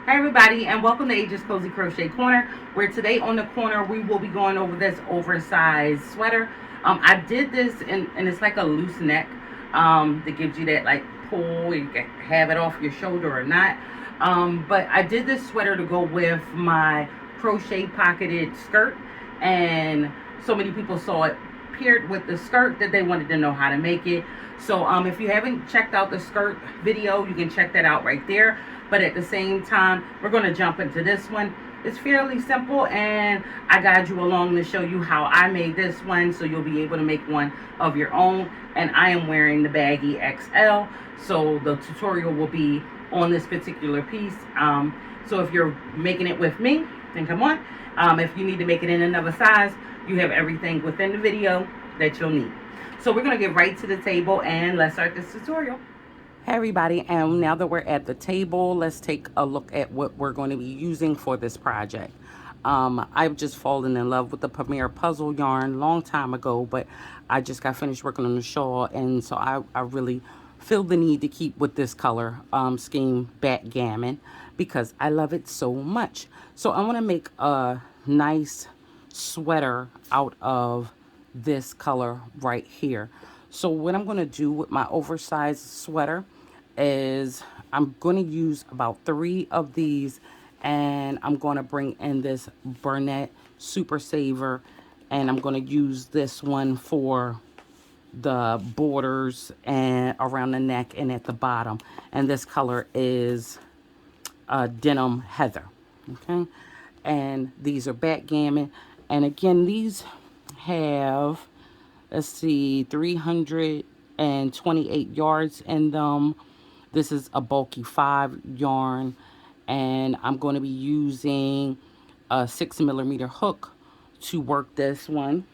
Hi everybody, and welcome to Ages Cozy Crochet Corner, where today on the corner we will be going over this oversized sweater. I did this and it's like a loose neck that gives you that like pull. You can have it off your shoulder or not. But I did this sweater to go with my crochet pocketed skirt, and so many people saw it paired with the skirt that they wanted to know how to make it. So if you haven't checked out the skirt video, you can check that out right there. But at the same time, we're going to jump into this one. It's fairly simple, and I guide you along to show you how I made this one so you'll be able to make one of your own. And I am wearing the baggy XL, so the tutorial will be on this particular piece. So if you're making it with me, then come on. If you need to make it in another size, you have everything within the video that you'll need. So we're going to get right to the table and let's start this tutorial. Hey everybody, and now that we're at the table, let's take a look at what we're going to be using for this project. I've just fallen in love with the Premier puzzle yarn long time ago, but I just got finished working on the shawl, and so I really feel the need to keep with this color scheme, backgammon, because I love it so much. So I want to make a nice sweater out of this color right here. So what I'm going to do with my oversized sweater is I'm going to use about 3 of these, and I'm going to bring in this Burnett Super Saver, and I'm going to use this one for the borders and around the neck and at the bottom. And this color is denim heather. Okay, and these are backgammon, and again these have, let's see, 328 yards in them. This is a bulky 5 yarn, and I'm going to be using a 6mm hook to work this one.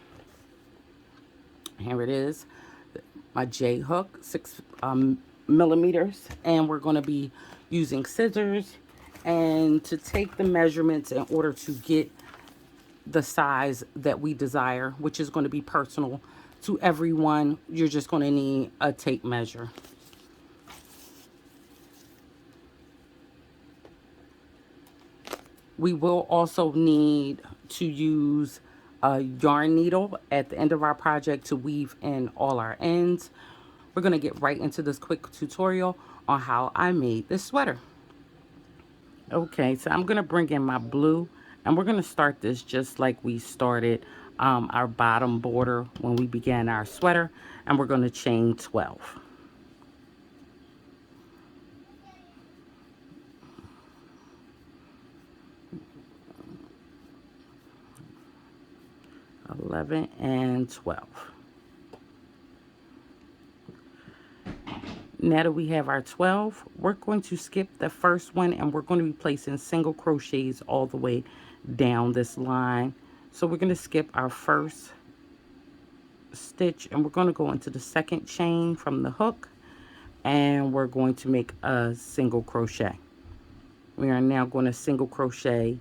Here it is, my J hook, 6 millimeters, and we're going to be using scissors and to take the measurements in order to get the size that we desire, which is going to be personal to everyone. You're just going to need a tape measure. We will also need to use a yarn needle at the end of our project to weave in all our ends. We're going to get right into this quick tutorial on how I made this sweater. Okay, so I'm going to bring in my blue, and we're going to start this just like we started our bottom border when we began our sweater, and we're going to chain 12. 11 and 12. Now that we have our 12, we're going to skip the first one, and we're going to be placing single crochets all the way down this line. So we're going to skip our first stitch, and we're going to go into the second chain from the hook, and we're going to make a single crochet. We are now going to single crochet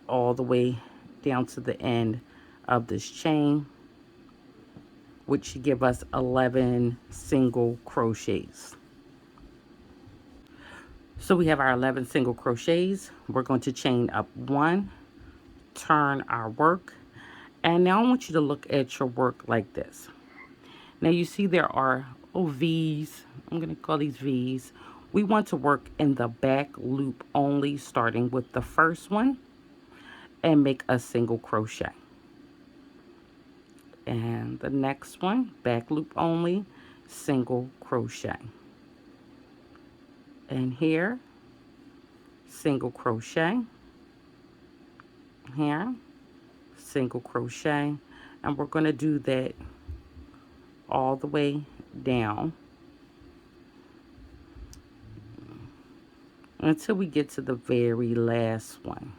all the way down to the end of this chain, which should give us 11 single crochets. So we have our 11 single crochets. We're going to chain up 1, turn our work, and now I want you to look at your work like this. Now you see there are V's. I'm going to call these V's. We want to work in the back loop only, starting with the first one, and make a single crochet. And the next one, back loop only, single crochet. And here, single crochet. Here, single crochet. And we're going to do that all the way down until we get to the very last one.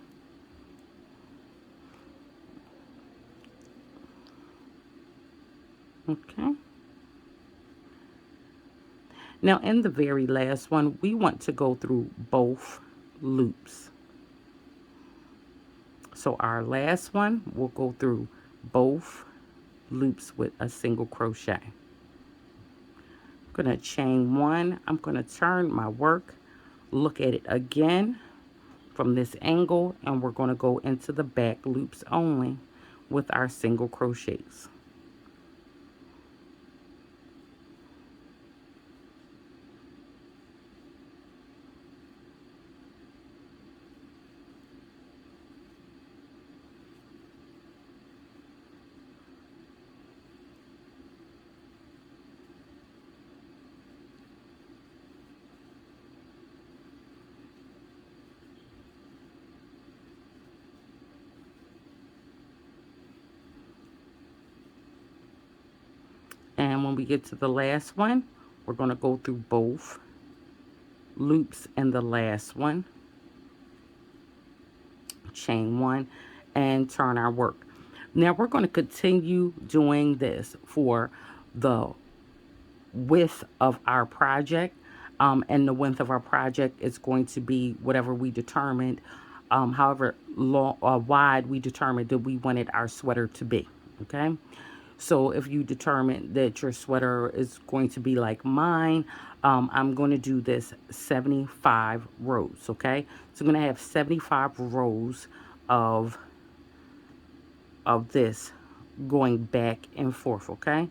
Okay. Now in the very last one, we want to go through both loops. So our last one will go through both loops with a single crochet. I'm going to chain 1. I'm going to turn my work look at it again from this angle, and we're going to go into the back loops only with our single crochets. And when we get to the last one, we're going to go through both loops in the last one, chain one, and turn our work. Now we're going to continue doing this for the width of our project. And the width of our project is going to be whatever we determined, however long or wide we determined that we wanted our sweater to be. Okay. So if you determine that your sweater is going to be like mine, I'm going to do this 75 rows, okay? So I'm going to have 75 rows of this going back and forth, okay?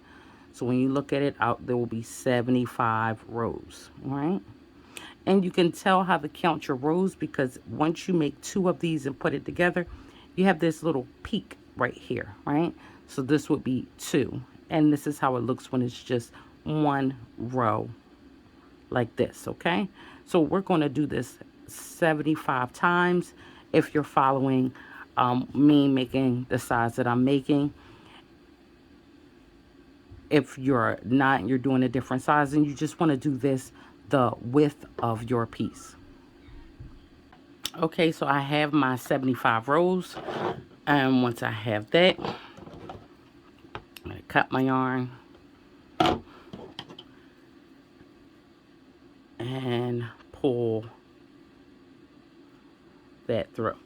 So when you look at it out, there will be 75 rows, all right? And you can tell how to count your rows because once you make 2 of these and put it together, you have this little peak right here, right? So this would be 2. And this is how it looks when it's just 1 row like this, okay? So we're going to do this 75 times if you're following me making the size that I'm making. If you're not, you're doing a different size and you just want to do this the width of your piece. Okay, so I have my 75 rows, and once I have that, I'm going to cut my yarn and pull that through.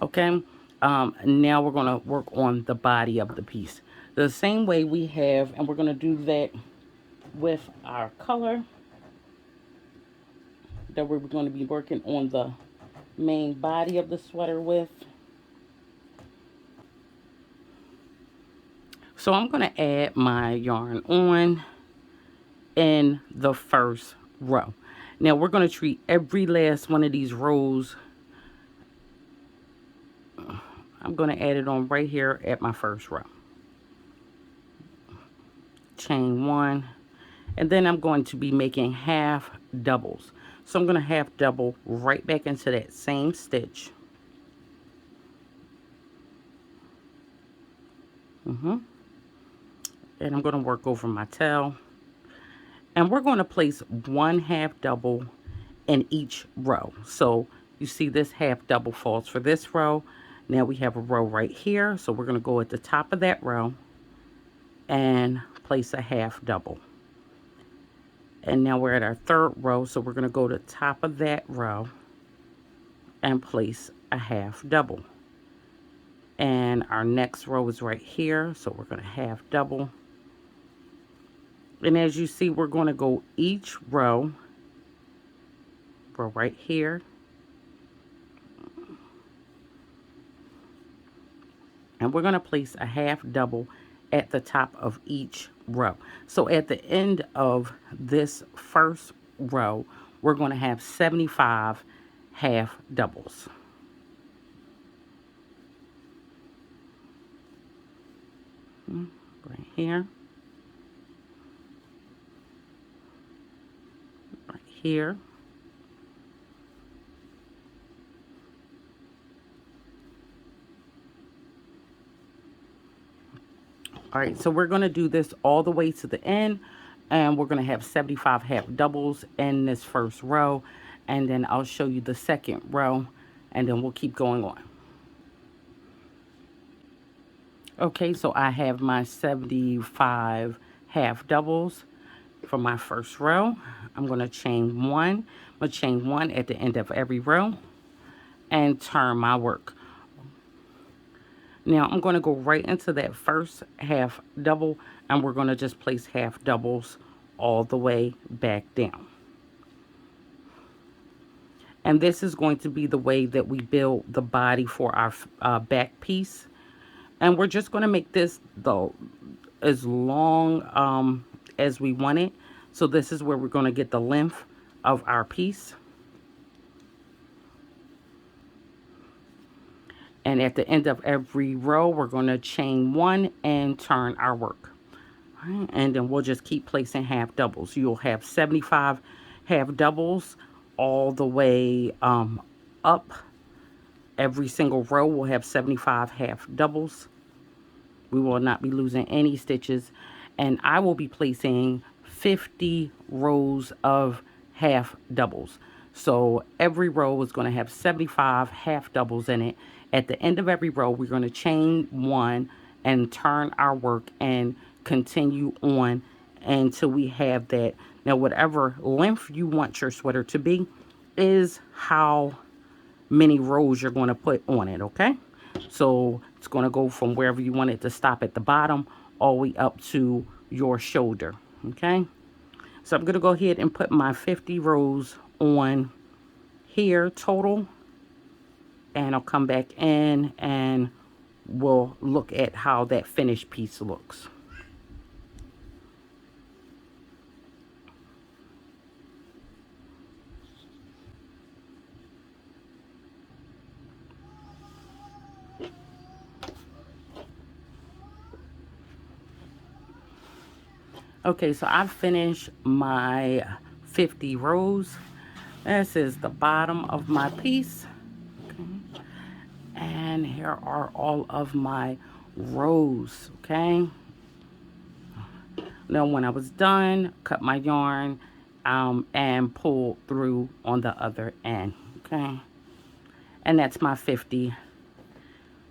Okay, now we're going to work on the body of the piece the same way we have, and we're going to do that with our color that we're going to be working on the main body of the sweater with. So I'm going to add my yarn on in the first row. Now we're going to treat every last one of these rows. I'm going to add it on right here at my first row. Chain 1, and then I'm going to be making half doubles. So I'm going to half double right back into that same stitch. And I'm going to work over my tail. And we're going to place 1 half double in each row. So you see this half double falls for this row. Now we have a row right here. So we're going to go at the top of that row and place a half double. And now we're at our third row, so we're going to go to the top of that row and place a half double. And our next row is right here, so we're going to half double. And as you see, we're going to go each row right here. And we're going to place a half double at the top of each row. So at the end of this first row, we're going to have 75 half doubles. Right here. Right here. All right, so we're going to do this all the way to the end, and we're going to have 75 half doubles in this first row, and then I'll show you the second row, and then we'll keep going on. Okay, so I have my 75 half doubles for my first row. I'm going to chain 1. I'm going to chain 1 at the end of every row and turn my work. Now I'm going to go right into that first half double, and we're going to just place half doubles all the way back down. And this is going to be the way that we build the body for our back piece. And we're just going to make this though as long as we want it. So this is where we're going to get the length of our piece. And at the end of every row, we're going to chain one and turn our work. Right? And then we'll just keep placing half doubles. You'll have 75 half doubles all the way up. Every single row will have 75 half doubles. We will not be losing any stitches. And I will be placing 50 rows of half doubles. So every row is going to have 75 half doubles in it. At the end of every row, we're going to chain one and turn our work and continue on until we have that. Now, whatever length you want your sweater to be is how many rows you're going to put on it, okay? So it's going to go from wherever you want it to stop at the bottom all the way up to your shoulder, okay? So I'm going to go ahead and put my 50 rows on here total, and I'll come back in and we'll look at how that finished piece looks. Okay, so I've finished my 50 rows. This is the bottom of my piece. Okay. And here are all of my rows, okay? Now, when I was done, cut my yarn and pull through on the other end, okay? And that's my 50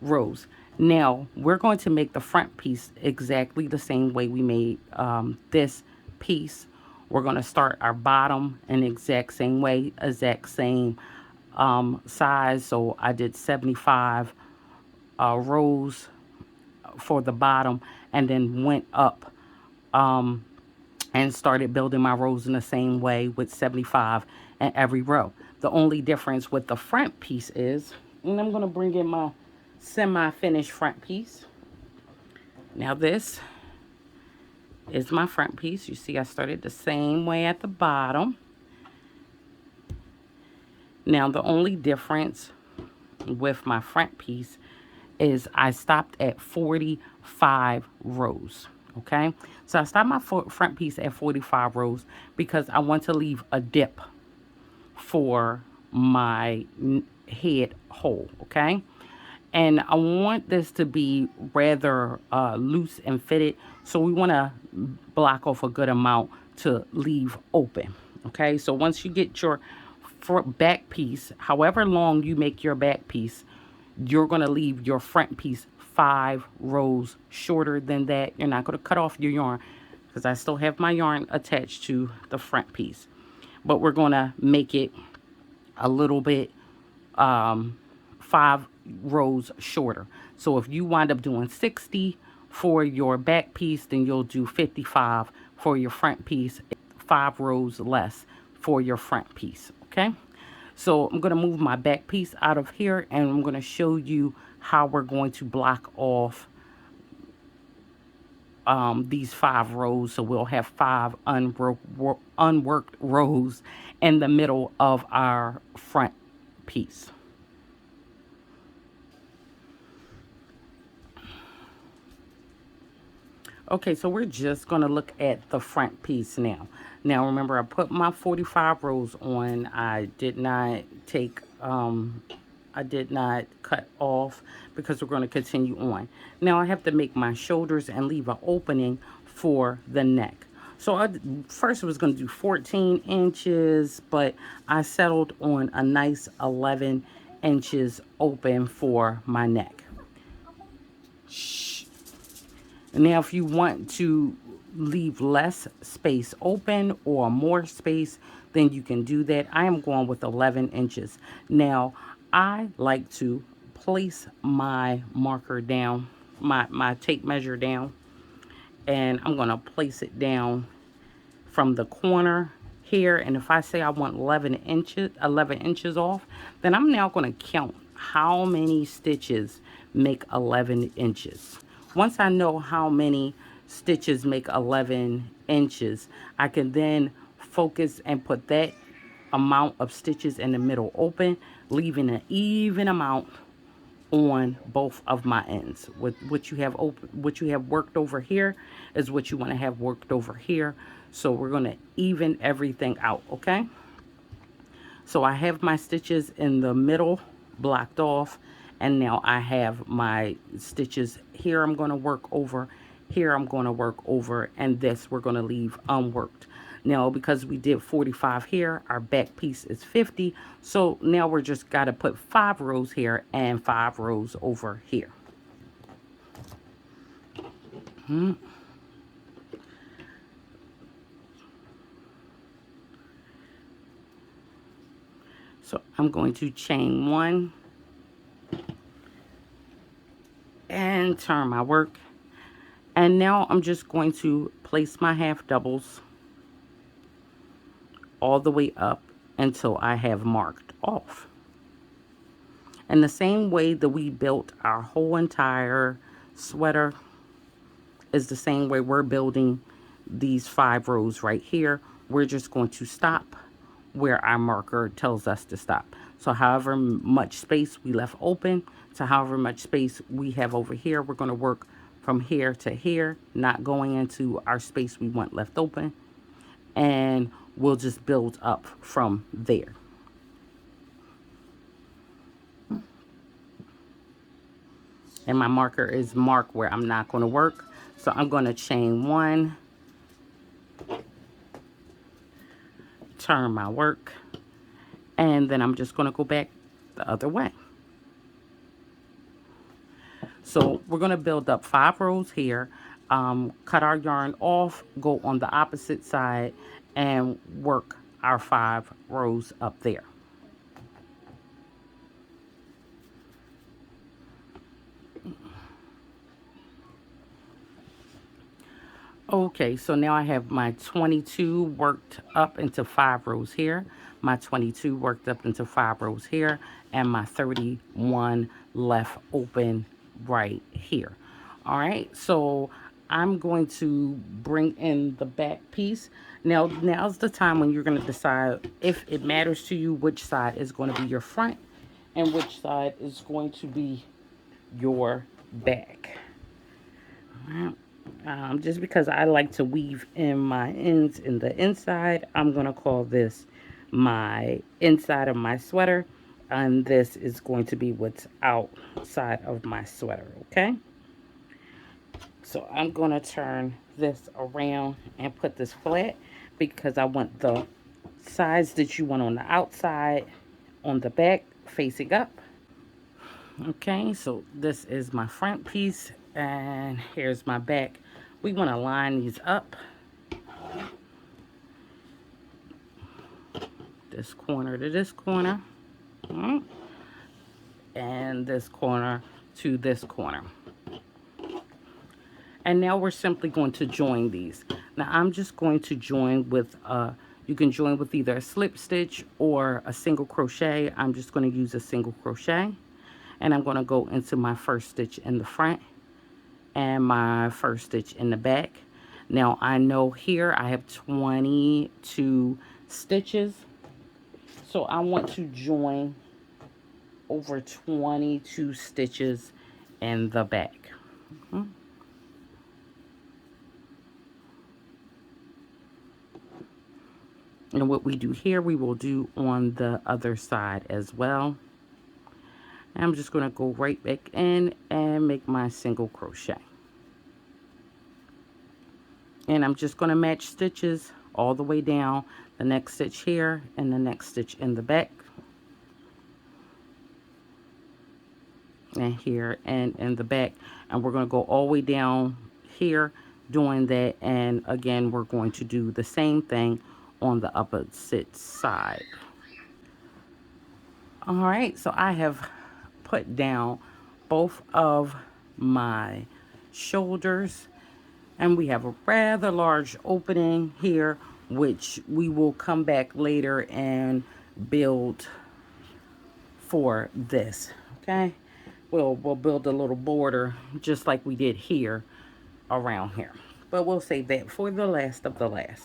rows. Now, we're going to make the front piece exactly the same way we made this piece. We're going to start our bottom in the exact same way, exact same size. So I did 75 rows for the bottom and then went up and started building my rows in the same way with 75 in every row. The only difference with the front piece is, and I'm going to bring in my semi-finished front piece. Now this is my front piece. You see I started the same way at the bottom. Now the only difference with my front piece is I stopped at 45 rows. Okay, so I stopped my front piece at 45 rows because I want to leave a dip for my head hole. Okay, and I want this to be rather loose and fitted, so we want to block off a good amount to leave open. Okay, so once you get your back piece, however long you make your back piece, you're going to leave your front piece 5 rows shorter than that. You're not going to cut off your yarn because I still have my yarn attached to the front piece, but we're going to make it a little bit 5 rows shorter. So if you wind up doing 60 for your back piece, then you'll do 55 for your front piece, 5 rows less for your front piece. Okay, so I'm going to move my back piece out of here and I'm going to show you how we're going to block off these 5 rows. So we'll have 5 unworked rows in the middle of our front piece. Okay, so we're just going to look at the front piece now. Now, remember, I put my 45 rows on. I did not take, I did not cut off because we're going to continue on. Now, I have to make my shoulders and leave an opening for the neck. So I first was going to do 14 inches, but I settled on a nice 11 inches open for my neck. Now, if you want to leave less space open or more space, then you can do that. I am going with 11 inches. Now, I like to place my marker down, my tape measure down, and I'm going to place it down from the corner here, and if I say I want 11 inches off, then I'm now going to count how many stitches make 11 inches. Once I know how many stitches make 11 inches, I can then focus and put that amount of stitches in the middle open, leaving an even amount on both of my ends. What you have open, what you have worked over here is what you want to have worked over here. So we're going to even everything out, okay? So I have my stitches in the middle blocked off, and now I have my stitches here I'm going to work over, here I'm going to work over, and this we're going to leave unworked. Now, because we did 45 here, our back piece is 50, so now we're just got to put 5 rows here and 5 rows over here. So I'm going to chain 1 and turn my work, and now I'm just going to place my half doubles all the way up until I have marked off. And the same way that we built our whole entire sweater is the same way we're building these 5 rows right here. We're just going to stop where our marker tells us to stop. So however much space we left open to however much space we have over here, we're going to work from here to here, not going into our space we want left open. And we'll just build up from there. And my marker is marked where I'm not going to work. So I'm going to chain 1, turn my work, and then I'm just going to go back the other way. So we're going to build up 5 rows here, cut our yarn off, go on the opposite side, and work our 5 rows up there. Okay, so now I have my 22 worked up into 5 rows here, my 22 worked up into 5 rows here, and my 31 left open right here. All right, so I'm going to bring in the back piece. Now's the time when you're going to decide if it matters to you which side is going to be your front and which side is going to be your back. All right. Just because I like to weave in my ends in the inside, I'm going to call this my inside of my sweater. And this is going to be what's outside of my sweater, okay? So I'm going to turn this around and put this flat because I want the sides that you want on the outside on the back facing up. Okay, so this is my front piece and here's my back. We want to line these up. This corner to this corner. And this corner to this corner. And now we're simply going to join these. Now I'm just going to join with, you can join with either a slip stitch or a single crochet. I'm just going to use a single crochet. And I'm going to go into my first stitch in the front and my first stitch in the back. Now I know here I have 22 stitches. So I want to join over 22 stitches in the back. And what we do here, we will do on the other side as well. And I'm just going to go right back in and make my single crochet. And I'm just going to match stitches all the way down, the next stitch here and the next stitch in the back. And here and in the back. And we're going to go all the way down here doing that. And again, we're going to do the same thing on the opposite side. All right, so I have put down both of my shoulders and we have a rather large opening here which we will come back later and build for this. Okay, we'll build a little border just like we did here around here, but we'll save that for the last of the last.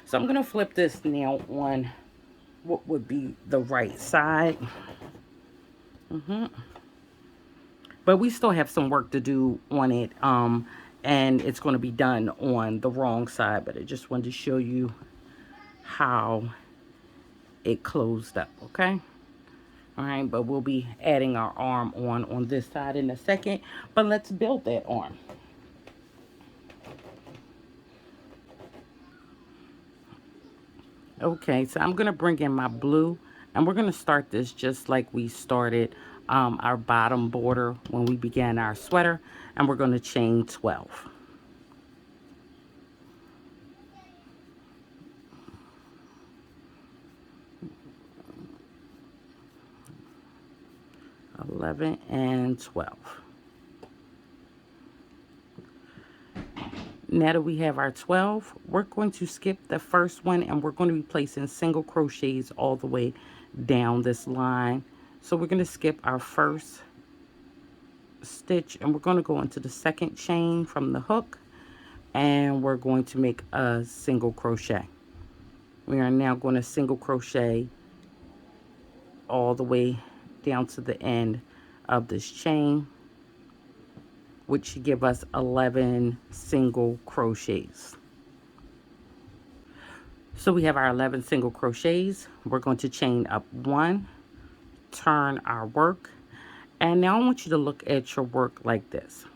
So I'm gonna flip this now on what would be the right side. But we still have some work to do on it, and it's going to be done on the wrong side, but I just wanted to show you how it closed up. Okay, all right, but we'll be adding our arm on this side in a second, but let's build that arm. Okay, so I'm going to bring in my blue, and we're going to start this just like we started our bottom border when we began our sweater, and we're going to chain 12. 11 and 12. Now that we have our 12, we're going to skip the first one, and we're going to be placing single crochets all the way down this line. So we're going to skip our first stitch, and we're going to go into the second chain from the hook, and we're going to make a single crochet. We are now going to single crochet all the way down to the end of this chain, which should give us 11 single crochets. So we have our 11 single crochets. We're going to chain up 1, turn our work, and now I want you to look at your work like this.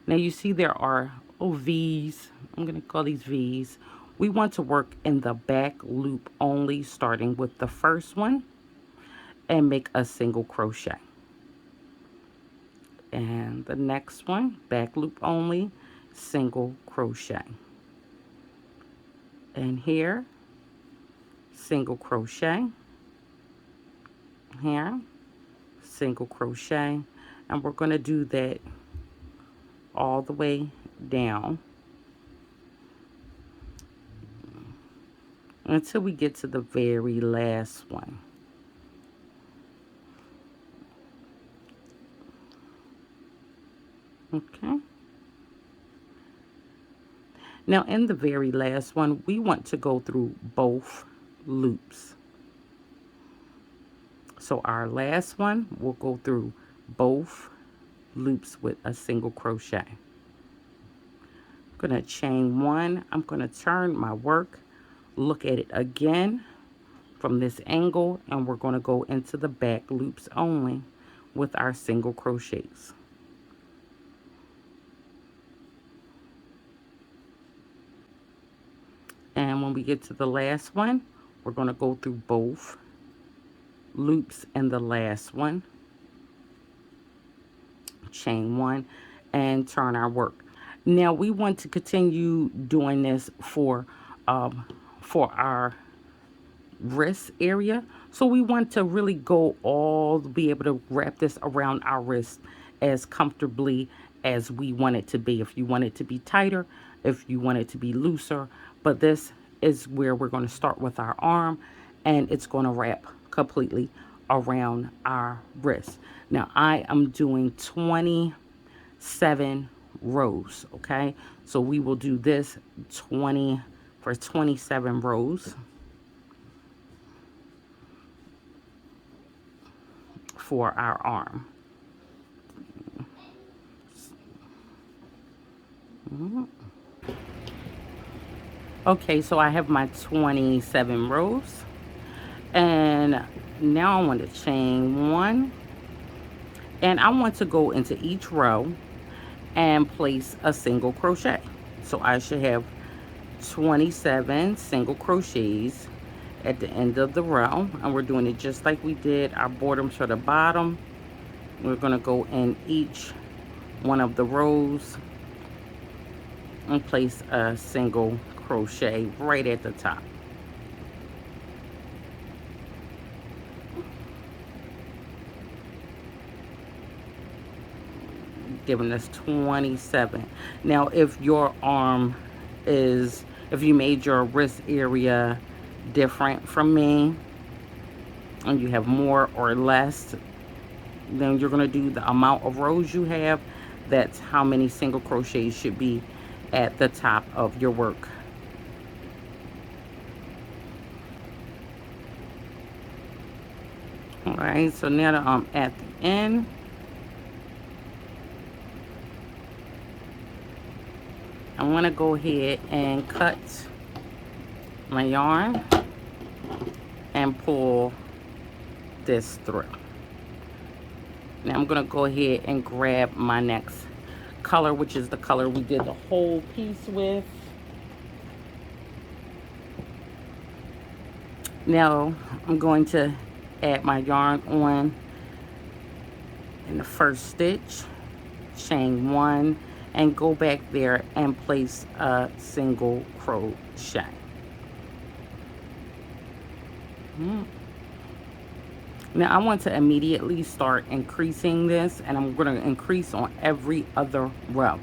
Now you see there are V's. I'm going to call these V's. We want to work in the back loop only, starting with the first one, and make a single crochet. And the next one, back loop only, single crochet. And here, single crochet. Here, single crochet. And we're going to do that all the way down until we get to the very last one. Okay. Now in the very last one, we want to go through both loops. So our last one will go through both loops with a single crochet. I'm going to chain 1. I'm going to turn my work, look at it again from this angle, and we're going to go into the back loops only with our single crochets. And when we get to the last one, we're going to go through both loops in the last one, chain 1, and turn our work. Now we want to continue doing this for our wrist area. So we want to really be able to wrap this around our wrist as comfortably as we want it to be. If you want it to be tighter, if you want it to be looser, but this is where we're going to start with our arm, and it's going to wrap completely around our wrist. Now I am doing 27 rows. Okay, so we will do this 27 rows for our arm. Okay, so I have my 27 rows, and now I want to chain 1, and I want to go into each row and place a single crochet. So I should have 27 single crochets at the end of the row, and we're doing it just like we did our bottom to the bottom. We're going to go in each one of the rows and place a single crochet right at the top. Giving us 27. Now if your arm is If you made your wrist area different from me and you have more or less, then you're going to do the amount of rows you have. That's how many single crochets should be at the top of your work. All right, so now that I'm at the end, I want to go ahead and cut my yarn and pull this through. Now I'm going to go ahead and grab my next color, which is the color we did the whole piece with. Now I'm going to add my yarn on in the first stitch, chain 1, and go back there and place a single crochet. Now I want to immediately start increasing this, and I'm going to increase on every other row.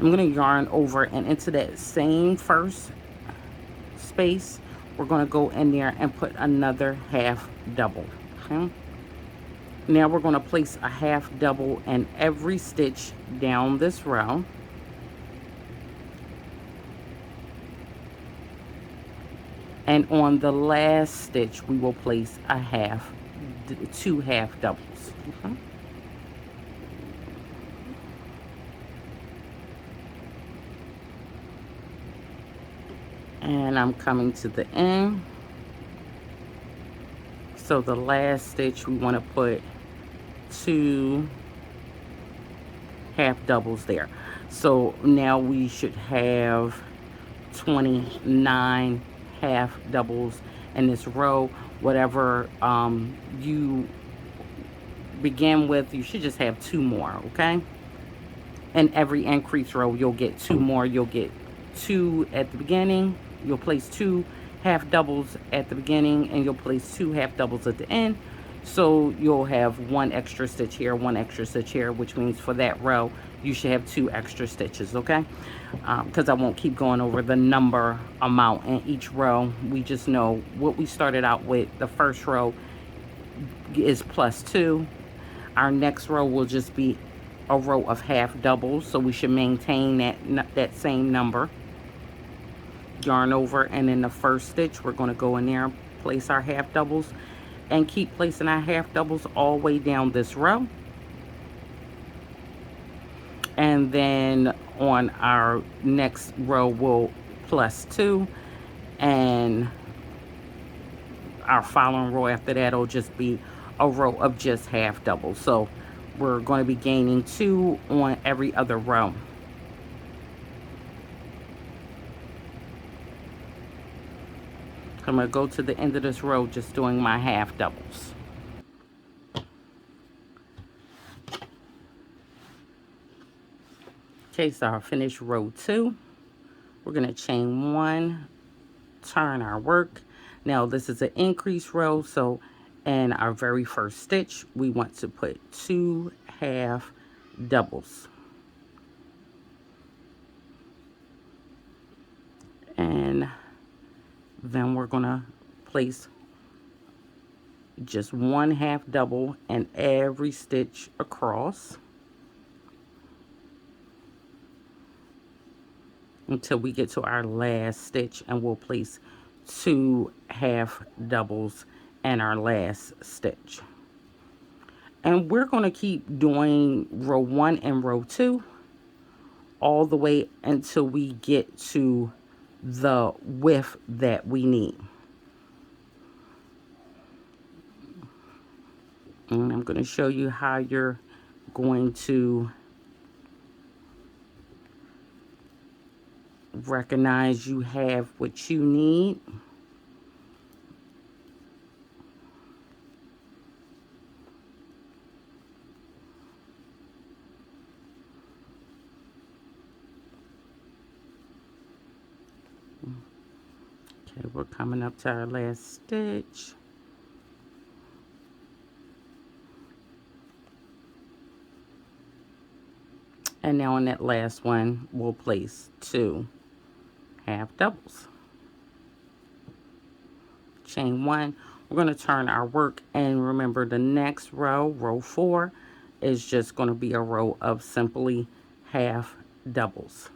I'm going to yarn over and into that same first space, we're going to go in there and put another half double. Okay, now we're going to place a half double in every stitch down this row. And on the last stitch we will place a two half doubles. Okay, and I'm coming to the end. So the last stitch we want to put two half doubles there. So now we should have 29 half doubles in this row. Whatever you begin with, you should just have 2 more. Okay, in every increase row you'll get 2 more. You'll get 2 at the beginning, you'll place 2 half doubles at the beginning, and you'll place 2 half doubles at the end. So you'll have 1 extra stitch here, 1 extra stitch here, which means for that row you should have 2 extra stitches. Okay, because I won't keep going over the number amount in each row. We just know what we started out with. The first row is +2. Our next row will just be a row of half doubles, so we should maintain that same number. Yarn over, and in the first stitch we're going to go in there, place our half doubles, and keep placing our half doubles all the way down this row. And then on our next row we'll +2, and our following row after that will just be a row of just half doubles. So we're going to be gaining 2 on every other row. I'm going to go to the end of this row just doing my half doubles. Okay, so I'll finish row 2. We're going to chain 1, turn our work. Now this is an increase row, so in our very first stitch we want to put 2 half doubles. And then we're going to place just 1 half double in every stitch across until we get to our last stitch, and we'll place 2 half doubles in our last stitch. And we're going to keep doing row 1 and row 2 all the way until we get to the width that we need. And I'm going to show you how you're going to recognize you have what you need. Okay, we're coming up to our last stitch. And now on that last one, we'll place 2 half doubles. Chain 1. We're going to turn our work, and remember the next row, row 4, is just going to be a row of simply half doubles.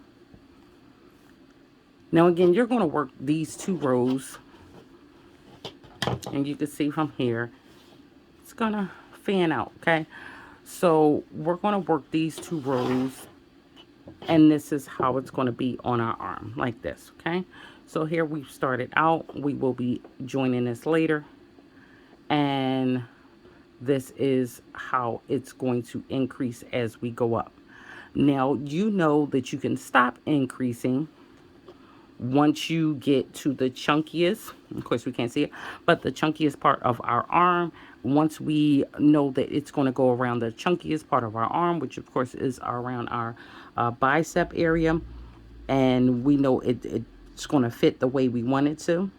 Now again, you're going to work these 2 rows, and you can see from here it's going to fan out, okay? So we're going to work these 2 rows, and this is how it's going to be on our arm, like this, okay? So here we've started out. We will be joining this later, and this is how it's going to increase as we go up. Now, you know that you can stop increasing once you get to the chunkiest, of course we can't see it, but the chunkiest part of our arm. Once we know that it's going to go around the chunkiest part of our arm, which of course is around our bicep area, and we know it's going to fit the way we want it to,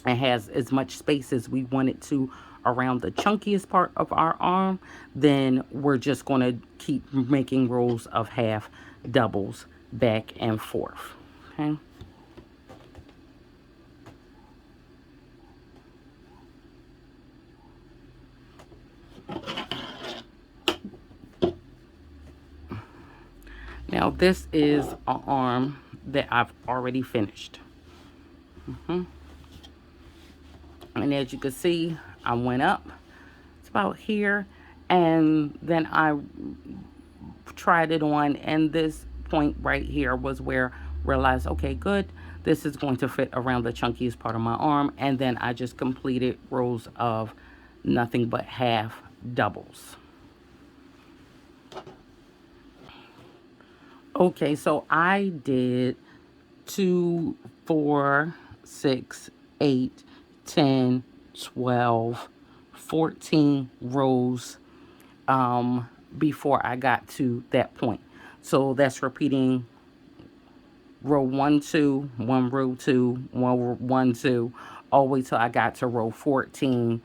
and has as much space as we want it to around the chunkiest part of our arm, then we're just going to keep making rows of half doubles back and forth, okay? Now this is an arm that I've already finished. And as you can see, I went up. It's about here. And then I tried it on. And this point right here was where I realized, okay, good. This is going to fit around the chunkiest part of my arm. And then I just completed rows of nothing but half doubles. Okay, so I did 2, 4, 6, 8, 10, 12, 14 rows before I got to that point. So that's repeating row 1, 2, 1 row 2, 1, 2, all the way till I got to row 14.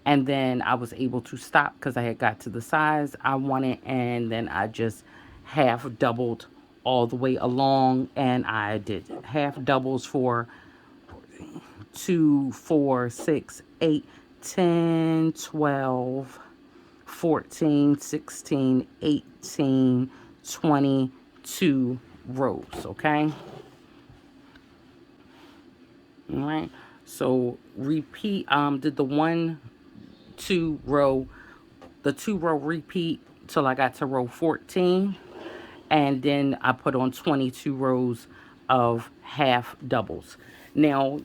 And then I was able to stop because I had got to the size I wanted, and then I just half doubled all the way along, and I did half doubles for 2, 4, 6, 8, 10, 12, 14, 16, 18, 22 rows, okay? All right, so repeat, did the 1, 2 row, the 2 row repeat till I got to row 14, and then I put on 22 rows of half doubles. Now,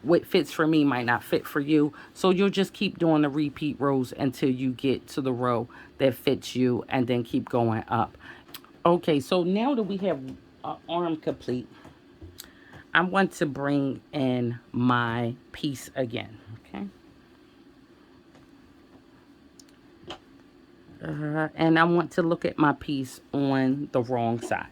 what fits for me might not fit for you, so you'll just keep doing the repeat rows until you get to the row that fits you, and then keep going up. Okay, so now that we have arm complete, I want to bring in my piece again, okay? And I want to look at my piece on the wrong side.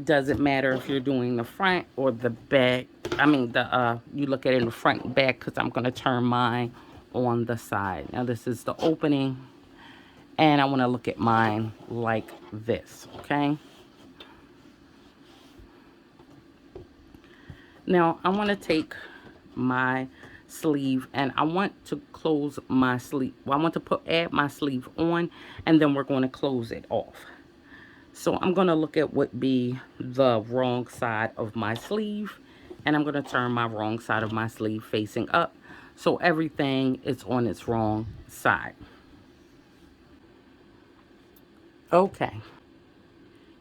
Doesn't matter if you're doing the front or the back. I mean, you look at it in the front and back, because I'm going to turn mine on the side. Now this is the opening, and I want to look at mine like this, okay? Now I want to take my sleeve, and I want to close my sleeve. Well, I want to add my sleeve on, and then we're going to close it off. So I'm going to look at what be the wrong side of my sleeve, and I'm going to turn my wrong side of my sleeve facing up, so everything is on its wrong side. Okay.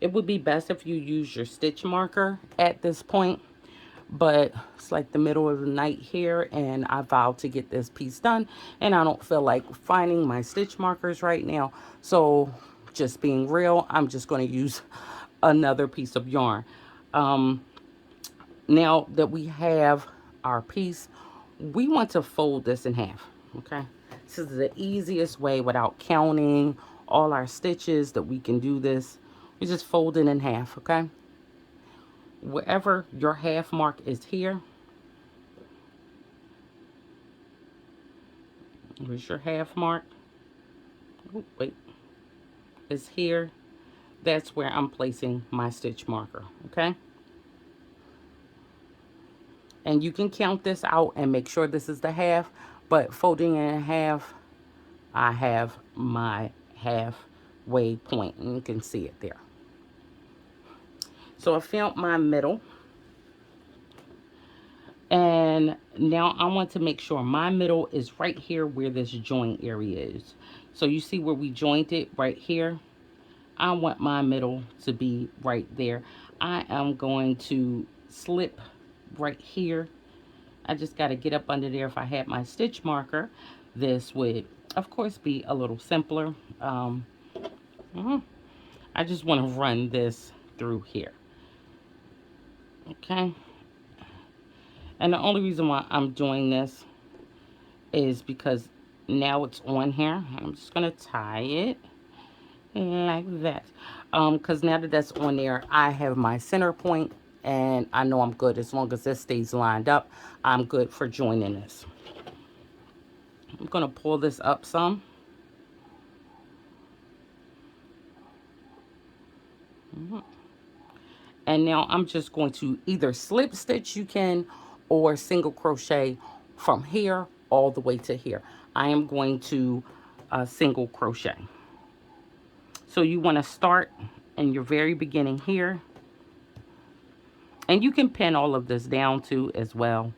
It would be best if you use your stitch marker at this point, but it's like the middle of the night here, and I vowed to get this piece done, and I don't feel like finding my stitch markers right now. So just being real, I'm just going to use another piece of yarn. Now that we have our piece, we want to fold this in half, okay? This is the easiest way without counting all our stitches that we can do this. We just fold it in half, okay? Wherever your half mark is here, where's your half mark? Oh, wait, it's here. that's where I'm placing my stitch marker. Okay, and you can count this out and make sure this is the half, but folding in half, I have my halfway point, and you can see it there. So I found my middle, and now I want to make sure my middle is right here where this joint area is. So you see where we jointed right here? I want my middle to be right there. I am going to slip right here. I just got to get up under there. If I had my stitch marker, this would, of course, be a little simpler. Mhm. I just want to run this through here. Okay. And the only reason why I'm doing this is because now it's on here. I'm just going to tie it like that. Because now that that's on there, I have my center point, and I know I'm good. As long as this stays lined up, I'm good for joining this. I'm going to pull this up some. And now I'm just going to either slip stitch, you can, or single crochet from here all the way to here. I am going to single crochet. So you want to start in your very beginning here, and you can pin all of this down too as well.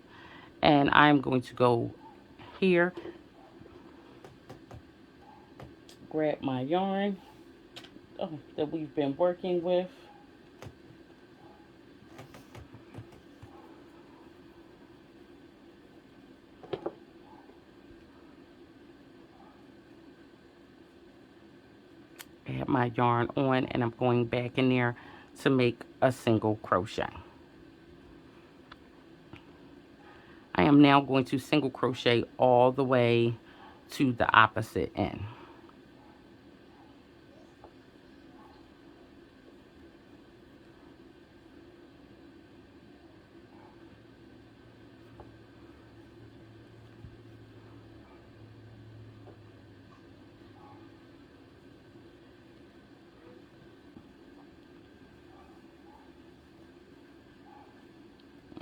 And I'm going to go here, grab my yarn that we've been working with. I have my yarn on, and I'm going back in there to make a single crochet. I am now going to single crochet all the way to the opposite end.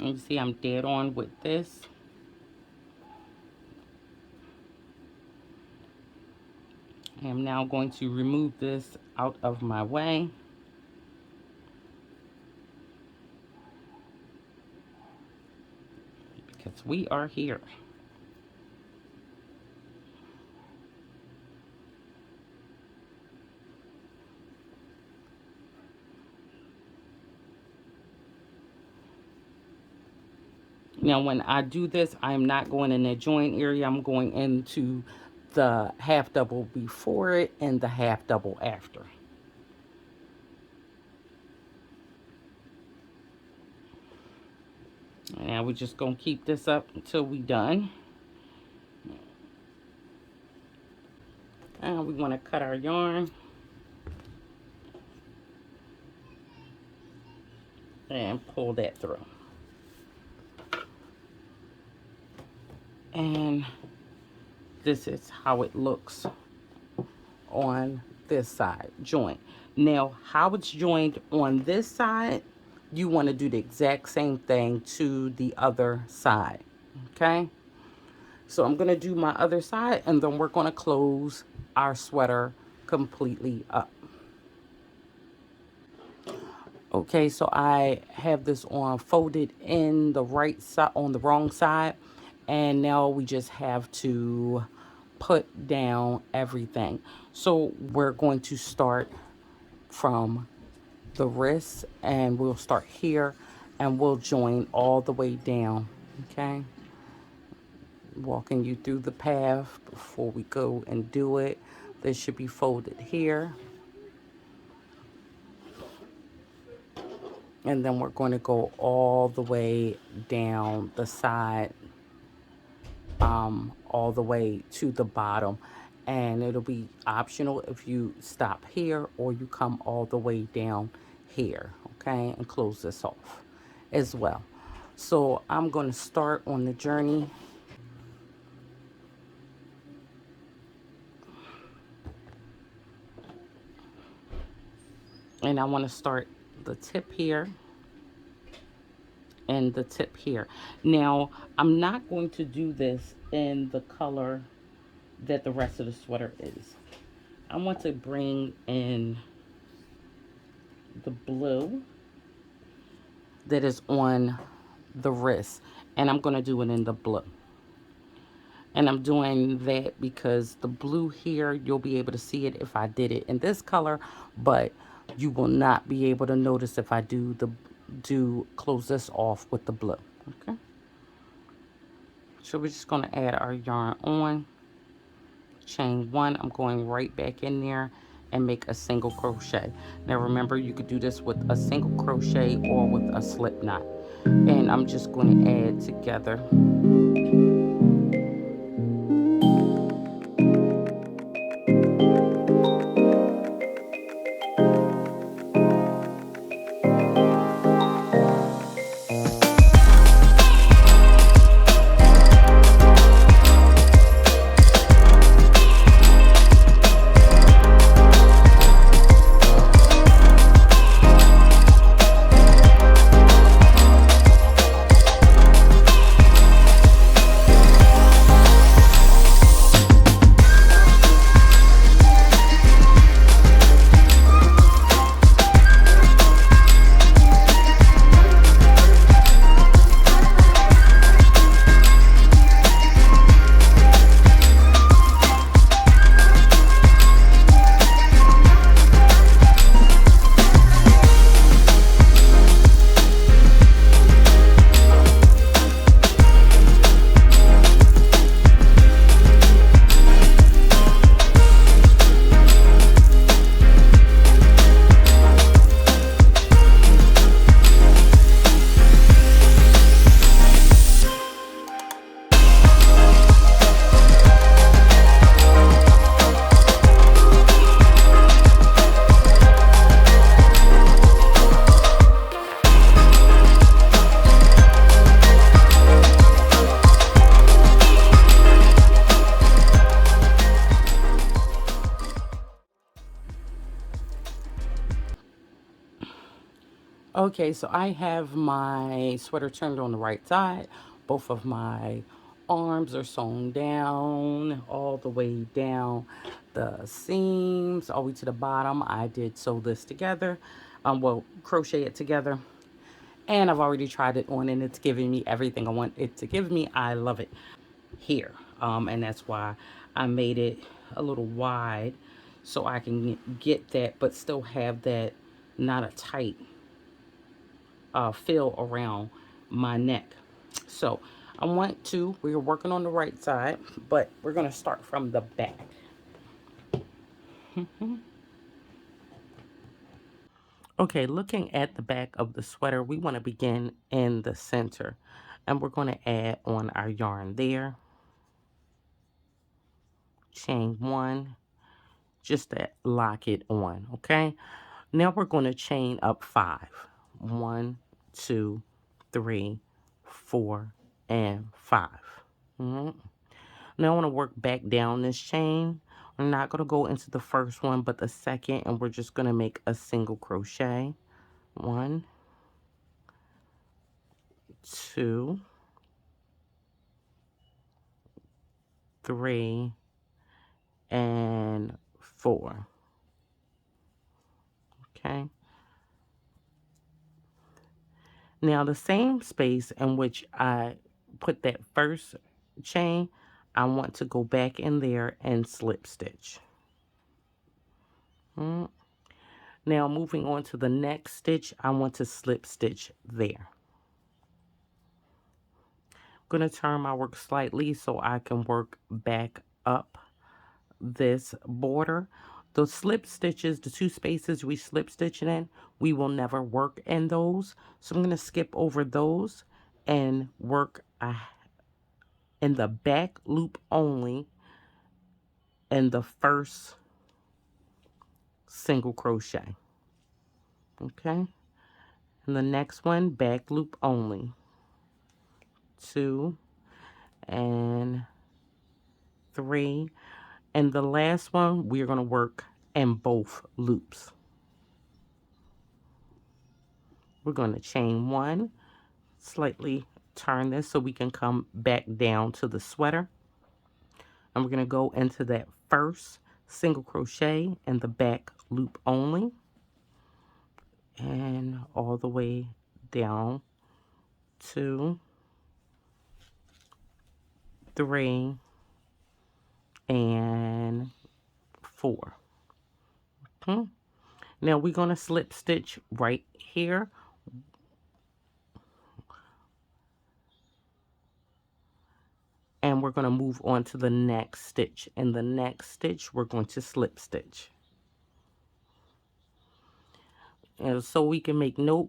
And you see I'm dead on with this. I am now going to remove this out of my way. Because we are here. Now when I do this, I'm not going in the join area. I'm going into the half double before it and the half double after. Now we're just going to keep this up until we done. And we want to cut our yarn. And pull that through. And this is how it looks on this side joint. Now how it's joined on this side, you want to do the exact same thing to the other side. Okay, so I'm going to do my other side, and then we're going to close our sweater completely up. Okay, so I have this on folded in the right side, on the wrong side, and now we just have to put down everything. So we're going to start from the wrist, and we'll start here, and we'll join all the way down. Okay, walking you through the path before we go and do it. This should be folded here, and then we're going to go all the way down the side, all the way to the bottom. And it'll be optional if you stop here or you come all the way down here. Okay, and close this off as well. So I'm going to start on the journey. And I want to start the tip here and the tip here. Now, I'm not going to do this in the color that the rest of the sweater is. I want to bring in the blue that is on the wrist, and I'm going to do it in the blue. And I'm doing that because the blue here, you'll be able to see it if I did it in this color, but you will not be able to notice if I do close this off with the blue. Okay, so we're just going to add our yarn on, chain one. I'm going right back in there and make a single crochet. Now remember, you could do this with a single crochet or with a slip knot. And I'm just going to add together. Okay, so I have my sweater turned on the right side. Both of my arms are sewn down all the way down the seams, all the way to the bottom. I did sew this together, well, crochet it together. And I've already tried it on and it's giving me everything I want it to give me. I love it here. And that's why I made it a little wide so I can get that, but still have that not a tight fill around my neck. So we're working on the right side, but we're going to start from the back. Okay, looking at the back of the sweater, we want to begin in the center. And we're going to add on our yarn there. Chain one, just to lock it on, okay? Now we're going to chain up 5. 1, 2, 3, 4, and 5. Mm-hmm. Now I want to work back down this chain. I'm not going to go into the first one, but the second, and we're just going to make a single crochet. 1, 2, 3, and 4. Okay. Now the same space in which I put that first chain, I want to go back in there and slip stitch. Now moving on to the next stitch, I want to slip stitch there. I'm going to turn my work slightly so I can work back up this border. Those slip stitches, the 2 spaces we slip stitch in, we will never work in those. So I'm going to skip over those and work in the back loop only in the first single crochet. Okay. And the next one, back loop only. 2 and 3. And the last one, we're going to work in both loops. We're going to chain 1, slightly turn this so we can come back down to the sweater. And we're going to go into that first single crochet in the back loop only, and all the way down 2, 3, and 4. Okay. Now we're going to slip stitch right here, and we're going to move on to the next stitch. In the next stitch, we're going to slip stitch. And so we can make note,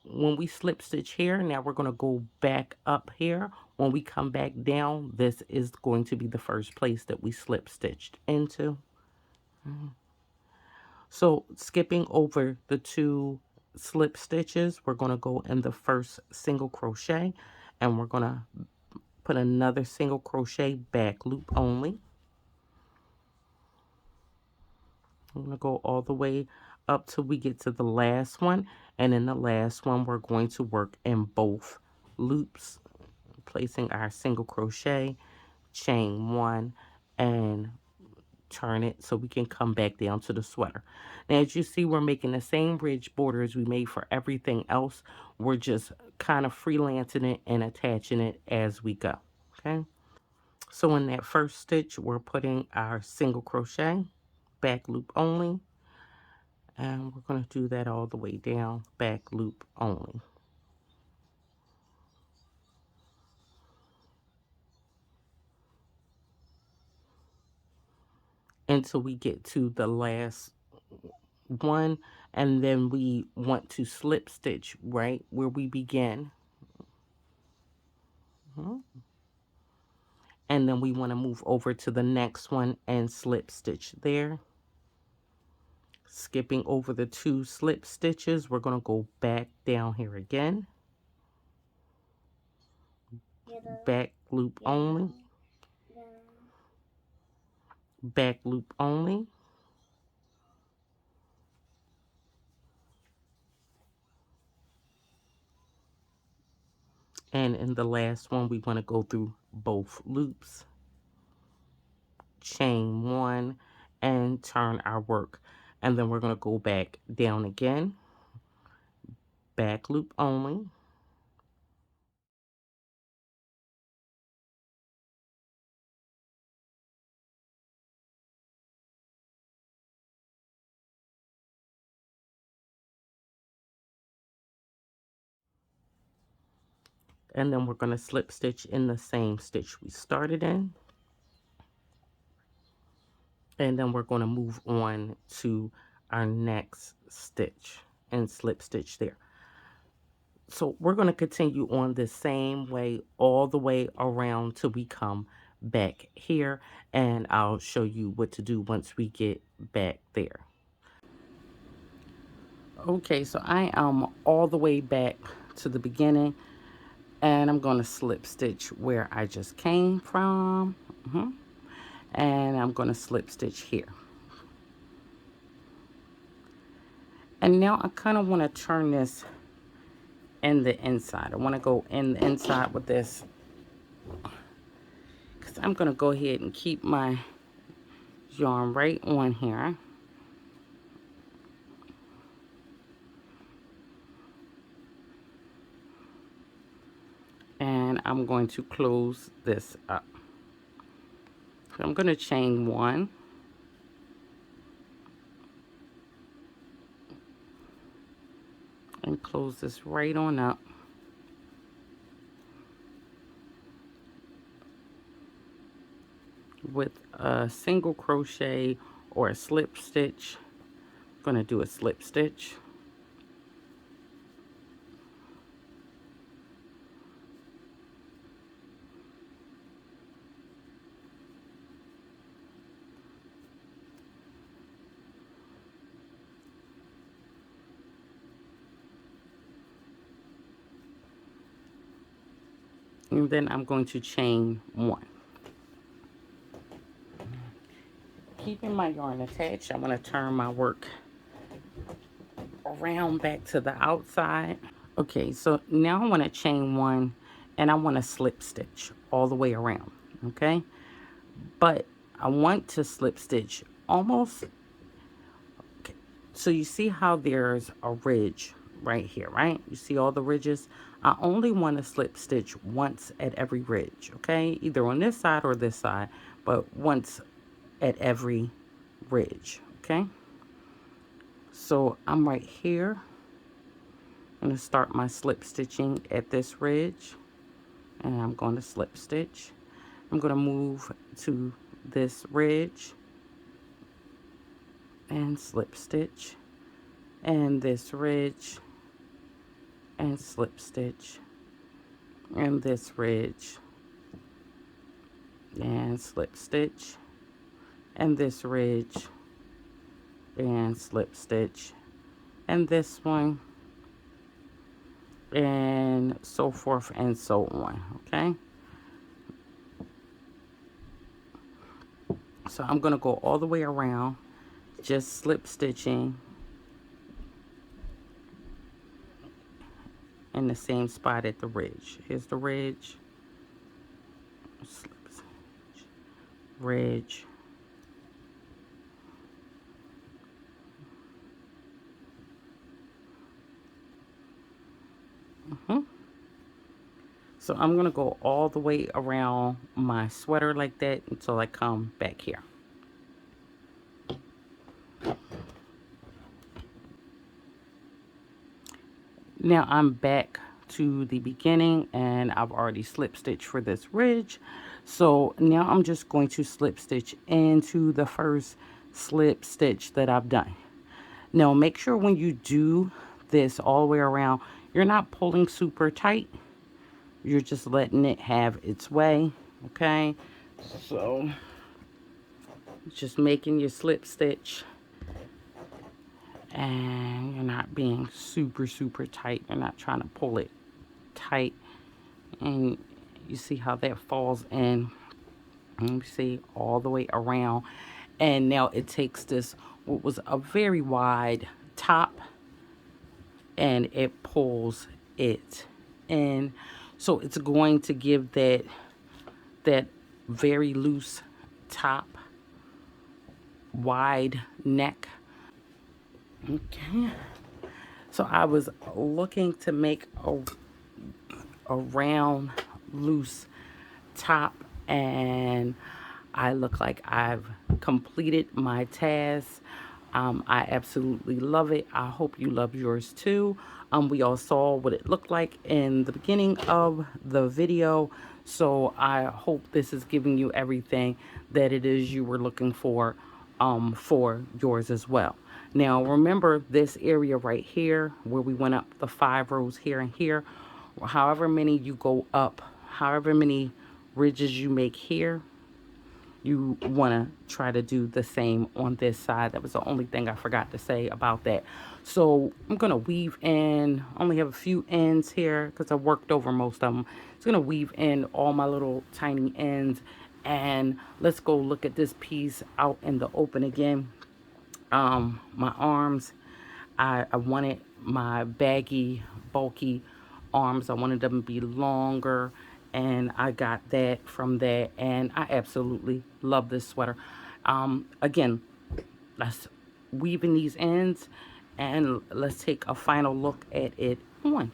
when we slip stitch here, now we're going to go back up here. When we come back down, this is going to be the first place that we slip stitched into. So skipping over the 2 slip stitches, we're going to go in the first single crochet, and we're going to put another single crochet back loop only. I'm going to go all the way up till we get to the last one, and in the last one we're going to work in both loops, placing our single crochet, chain 1, and turn it so we can come back down to the sweater. Now as you see, we're making the same ridge border as we made for everything else. We're just kind of freelancing it and attaching it as we go. Okay, so in that first stitch we're putting our single crochet, back loop only, and we're going to do that all the way down, back loop only, until we get to the last one, and then we want to slip stitch right where we begin. And then we want to move over to the next one and slip stitch there. Skipping over the 2 slip stitches, we're going to go back down here again, back loop only, back loop only, and in the last one we want to go through both loops, chain 1, and turn our work. And then we're going to go back down again, back loop only, and then we're going to slip stitch in the same stitch we started in. And then we're going to move on to our next stitch and slip stitch there. So we're going to continue on the same way all the way around till we come back here, and I'll show you what to do once we get back there. Okay, so I am all the way back to the beginning, and I'm going to slip stitch where I just came from. And I'm going to slip stitch here. And now I kind of want to turn this in the inside. I want to go in the inside with this, because I'm going to go ahead and keep my yarn right on here. And I'm going to close this up. So I'm going to chain 1. And close this right on up. With a single crochet or a slip stitch. I'm going to do a slip stitch. And then I'm going to chain 1. Keeping my yarn attached, I'm going to turn my work around back to the outside. Okay, so now I want to chain one and I want to slip stitch all the way around, okay? But I want to slip stitch almost, okay. So you see how there's a ridge right here, right? You see all the ridges? I only want to slip stitch once at every ridge, okay? Either on this side or this side, but once at every ridge, okay? So I'm right here. I'm going to start my slip stitching at this ridge, and I'm going to slip stitch. I'm going to move to this ridge and slip stitch, and this ridge and slip stitch, and this ridge and slip stitch, and this ridge and slip stitch, and this one, and so forth and so on, okay? So I'm going to go all the way around, just slip stitching in the same spot at the ridge. Here's the ridge, slip stitch, ridge, So I'm going to go all the way around my sweater like that until I come back here. Now I'm back to the beginning and I've already slip stitched for this ridge. So now I'm just going to slip stitch into the first slip stitch that I've done. Now make sure when you do this all the way around, you're not pulling super tight. You're just letting it have its way, okay? So just making your slip stitch, and you're not being super tight. You're not trying to pull it tight, and you see how that falls in. You see all the way around, and now it takes this what was a very wide top and it pulls it in. So it's going to give that very loose top, wide neck. Okay. So I was looking to make a round, loose top, and I look like I've completed my task. I absolutely love it. I hope you love yours too. We all saw what it looked like in the beginning of the video. So I hope this is giving you everything that it is you were looking for yours as well. Now remember this area right here where we went up the 5 rows here and here, however many you go up, however many ridges you make here, you want to try to do the same on this side. That was the only thing I forgot to say about that. So I'm going to weave in, only have a few ends here because I worked over most of them. It's going to weave in all my little tiny ends, and let's go look at this piece out in the open again. My arms, I wanted my baggy, bulky arms. I wanted them to be longer, and I got that from that, and I absolutely love this sweater. Again, let's weave in these ends, and let's take a final look at it on.